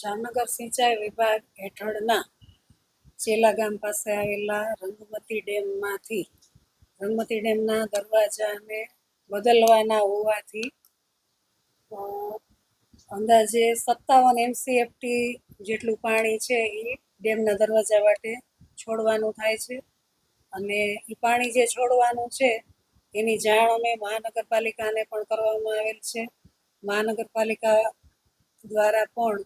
જામનગર સિંચાઈ વિભાગ હેઠળના ચેલા ગામ પાસે આવેલા રંગમતી ડેમના દરવાજાને બદલવાના હોવાથી અંદાજે 57 MCFT જેટલું પાણી છે એ ડેમના દરવાજા વાટે છોડવાનું થાય છે. અને એ પાણી જે છોડવાનું છે એની જાણ અમે મહાનગરપાલિકાને પણ કરવામાં આવેલ છે. મહાનગરપાલિકા દ્વારા પણ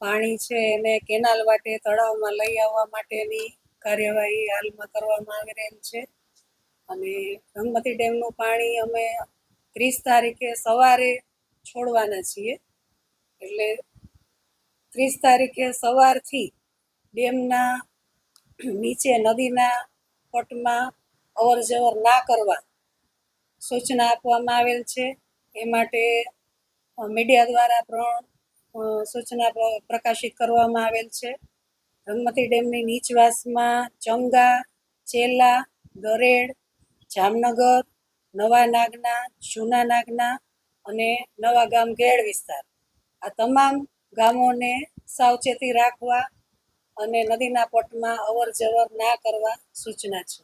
પાણી છે એને કેનાલ વાટે તળાવમાં લઈ આવવા માટેની કાર્યવાહી હાલમાં કરવામાં આવી રહેલ છે. અને રંગમતી ડેમનું પાણી અમે 30 તારીખે સવારે છોડવાના છીએ. એટલે 30 તારીખે સવારથી ડેમના નીચે નદીના પટમાં અવર જવર ના કરવા સૂચના આપવામાં આવેલ છે. એ માટે મીડિયા દ્વારા પણ સૂચના પ્રકાશિત કરવામાં આવેલ છે. રંગમતી ડેમની નીચવાસમાં ચંગા, ચેલા, દરેડ, જામનગર, નવા નાગના, જૂના નાગના અને નવા ગામ ગેડ વિસ્તાર આ તમામ ગામોને સાવચેતી રાખવા અને નદીના પટમાં અવર જવર ના કરવા સૂચના છે.